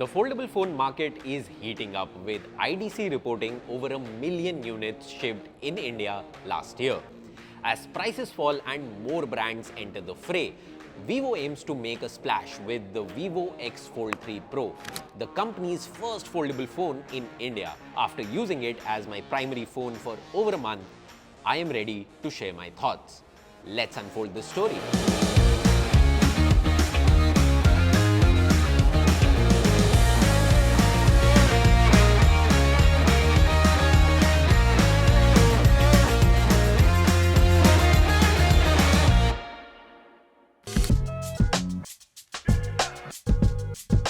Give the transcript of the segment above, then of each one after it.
The foldable phone market is heating up, with IDC reporting over 1 million units shipped in India last year. As prices fall and more brands enter the fray, Vivo aims to make a splash with the Vivo X Fold3 Pro, the company's first foldable phone in India. After using it as my primary phone for over a month, I am ready to share my thoughts. Let's unfold this story.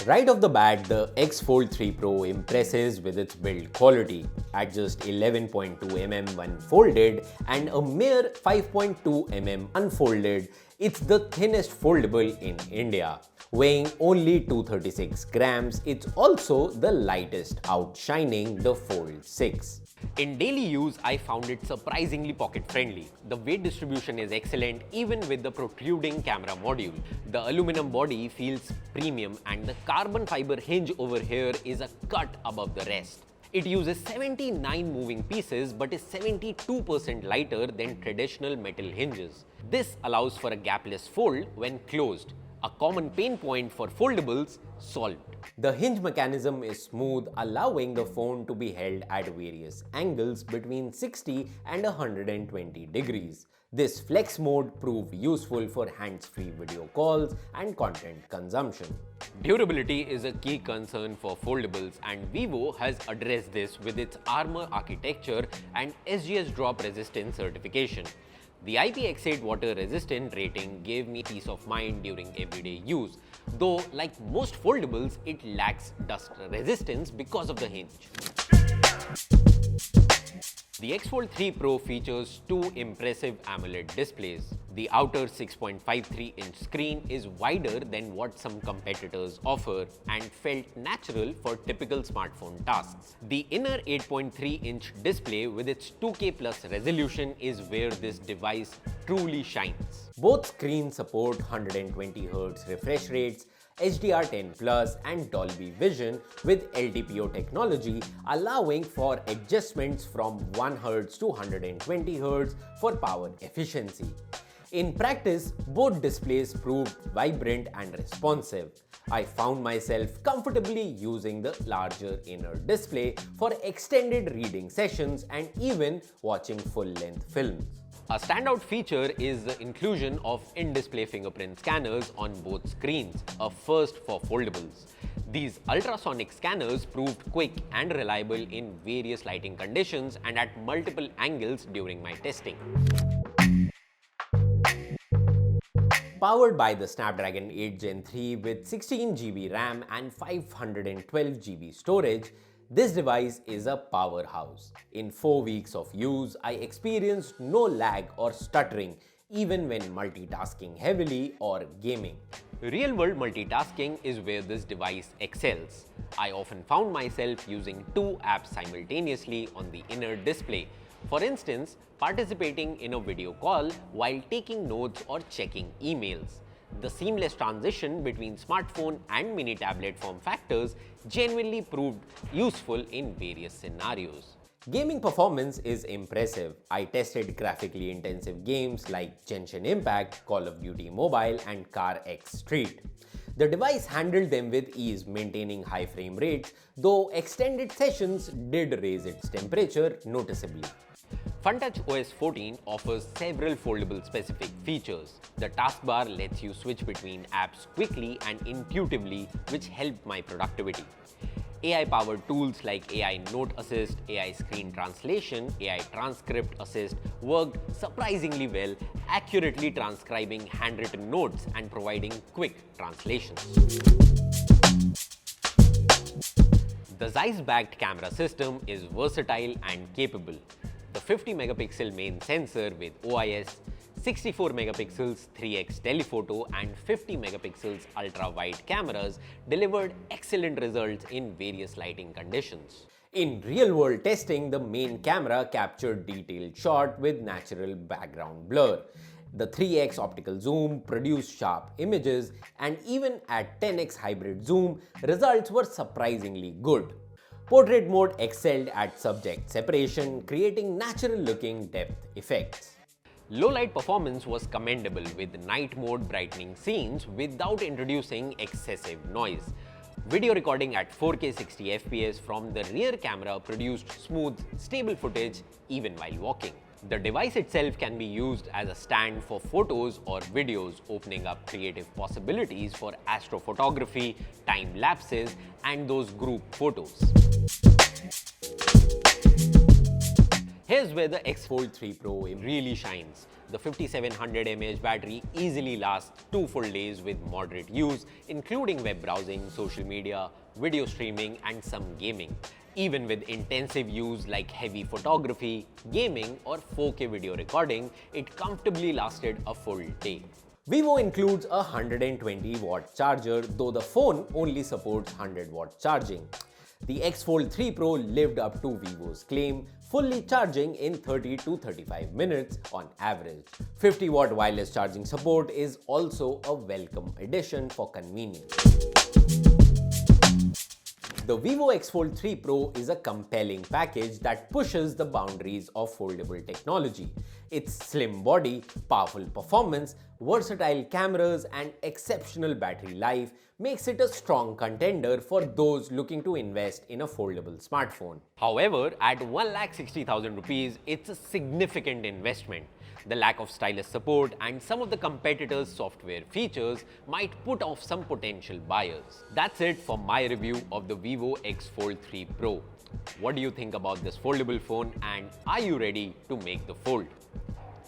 Right off the bat, the X Fold3 Pro impresses with its build quality. At just 11.2 mm when folded and a mere 5.2 mm unfolded, it's the thinnest foldable in India. Weighing only 236 grams, it's also the lightest, outshining the Fold 6. In daily use, I found it surprisingly pocket-friendly. The weight distribution is excellent even with the protruding camera module. The aluminum body feels premium and the carbon fiber hinge over here is a cut above the rest. It uses 79 moving pieces but is 72% lighter than traditional metal hinges. This allows for a gapless fold when closed, a common pain point for foldables solved. The hinge mechanism is smooth, allowing the phone to be held at various angles between 60 and 120 degrees. This flex mode proved useful for hands-free video calls and content consumption. Durability is a key concern for foldables, and Vivo has addressed this with its Armor architecture and SGS drop resistance certification. The IPX8 water resistant rating gave me peace of mind during everyday use, though like most foldables, it lacks dust resistance because of the hinge. The X Fold3 Pro features two impressive AMOLED displays. The outer 6.53-inch screen is wider than what some competitors offer and felt natural for typical smartphone tasks. The inner 8.3-inch display with its 2K plus resolution is where this device truly shines. Both screens support 120Hz refresh rates, HDR10 Plus and Dolby Vision with LTPO technology, allowing for adjustments from 1 Hz to 120 Hz for power efficiency. In practice, both displays proved vibrant and responsive. I found myself comfortably using the larger inner display for extended reading sessions and even watching full-length films. A standout feature is the inclusion of in-display fingerprint scanners on both screens, a first for foldables. These ultrasonic scanners proved quick and reliable in various lighting conditions and at multiple angles during my testing. Powered by the Snapdragon 8 Gen 3 with 16GB RAM and 512GB storage, this device is a powerhouse. In 4 weeks of use, I experienced no lag or stuttering even when multitasking heavily or gaming. Real-world multitasking is where this device excels. I often found myself using 2 apps simultaneously on the inner display. For instance, participating in a video call while taking notes or checking emails. The seamless transition between smartphone and mini tablet form factors genuinely proved useful in various scenarios. Gaming performance is impressive. I tested graphically intensive games like Genshin Impact, Call of Duty Mobile and Car X Street. The device handled them with ease, maintaining high frame rates, though extended sessions did raise its temperature noticeably. FunTouch OS 14 offers several foldable-specific features. The taskbar lets you switch between apps quickly and intuitively, which helped my productivity. AI-powered tools like AI Note Assist, AI Screen Translation, AI Transcript Assist worked surprisingly well, accurately transcribing handwritten notes and providing quick translations. The Zeiss-backed camera system is versatile and capable. The 50-megapixel main sensor with OIS, 64-megapixels 3x telephoto and 50-megapixels ultra-wide cameras delivered excellent results in various lighting conditions. In real-world testing, the main camera captured detailed shot with natural background blur. The 3x optical zoom produced sharp images, and even at 10x hybrid zoom, results were surprisingly good. Portrait mode excelled at subject separation, creating natural-looking depth effects. Low-light performance was commendable with night mode brightening scenes without introducing excessive noise. Video recording at 4K 60 FPS from the rear camera produced smooth, stable footage even while walking. The device itself can be used as a stand for photos or videos, opening up creative possibilities for astrophotography, time lapses, and those group photos. Here's where the X Fold3 Pro really shines. The 5700 mAh battery easily lasts 2 full days with moderate use, including web browsing, social media, video streaming, and some gaming. Even with intensive use like heavy photography, gaming, or 4K video recording, it comfortably lasted a full day. Vivo includes a 120-watt charger, though the phone only supports 100-watt charging. The X Fold3 Pro lived up to Vivo's claim, fully charging in 30 to 35 minutes on average. 50-watt wireless charging support is also a welcome addition for convenience. The Vivo X Fold3 Pro is a compelling package that pushes the boundaries of foldable technology. Its slim body, powerful performance, versatile cameras, and exceptional battery life makes it a strong contender for those looking to invest in a foldable smartphone. However, at 1,60,000 rupees, it's a significant investment. The lack of stylus support and some of the competitors' software features might put off some potential buyers. That's it for my review of the Vivo X Fold3 Pro. What do you think about this foldable phone, and are you ready to make the fold?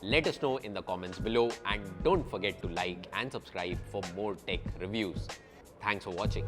Let us know in the comments below, and don't forget to like and subscribe for more tech reviews. Thanks for watching.